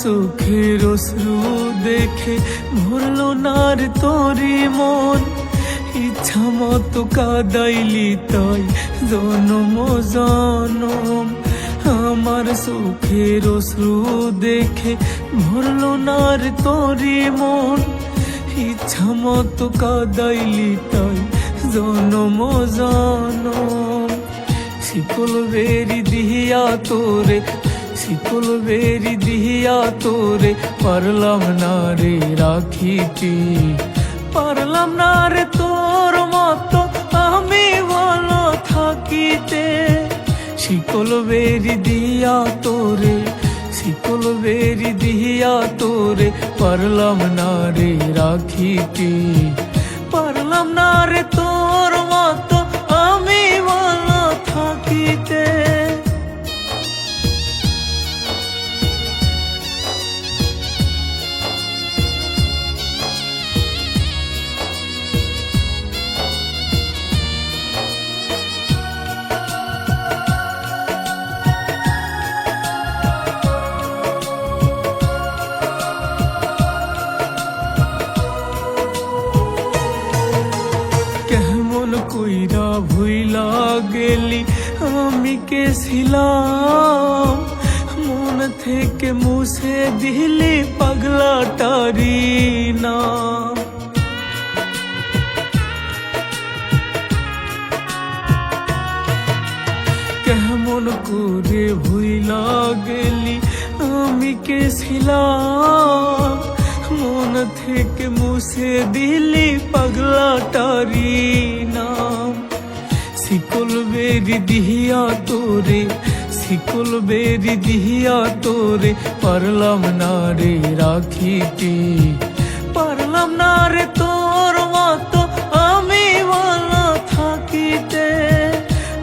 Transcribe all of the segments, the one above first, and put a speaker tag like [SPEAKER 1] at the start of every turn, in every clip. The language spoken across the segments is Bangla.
[SPEAKER 1] সুখের অশ্রু দেখে ভরলো না রে তোরে মন, ইচ্ছা মতো কাদাইলি তাই জনম জনম। আমার সুখের অশ্রু দেখে ভরলো না রে তোরে মন, ইচ্ছা মতো কাদাইলি তাই জনম জনম। শিকল বেরি দিহিয়া তোরে, শিকল বেরি দিহিয়া তোরে পারলাম না রে রাখিতে, পারলাম না রে তোর মতো আমি ভালো থাকিতে। শিকল বেরি দিয়া তোরে, শিকল বেরি দিয়া তোরে পারলাম না রে রাখিতে, পারলাম না রে তোর মতো আমি ভালো থাকিতে। কেমন কইরা ভুইলা গেলি আমি কে ছিলাম, মন থেকে মুছে দিলি পাগলাটারি নাম। কেমন করে ভুইলা গেলি আমি কে ছিলাম, মন থেকে মুছে দিলি পাগলাটারি নাম। শিকল বেরি দিহিয়া তোরে, শিকল বেরি দিহিয়া তোরে পারলাম না রে রাখিতে, পারলাম না রে তোর মতো আমি ভালো থাকিতে,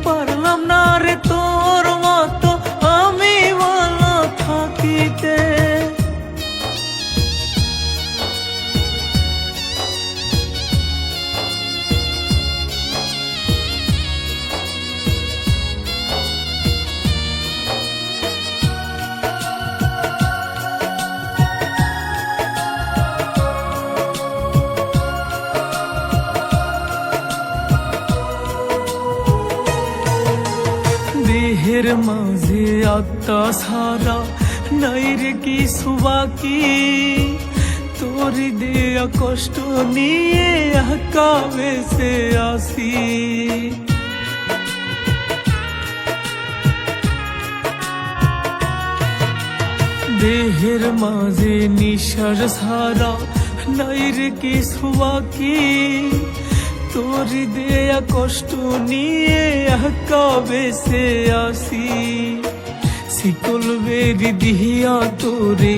[SPEAKER 1] পারলাম না রে তোর মতো আমি ভালো থাকিতে। দেহের মাঝে আত্মা সারা নাই রে কিছু বাকি, তোর দেয়া কষ্ট নিয়ে একা বেঁচে আসি। দেহের মাঝে নিঃশ্বাস সারা নাই রে কিছু বাকি, তোর দেয়া কষ্ট নিয়ে একা বেঁচে আসি। শিকল বেরি দিহিয়া তোরে,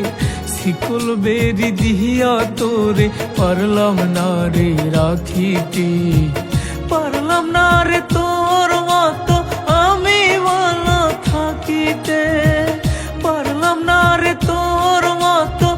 [SPEAKER 1] শিকল বেরি দিহিয়া তোরে পারলাম না রে রাখিতে, পারলাম না রে তোর মতো আমি ভালো থাকিতে, পারলাম না রে তোর মতো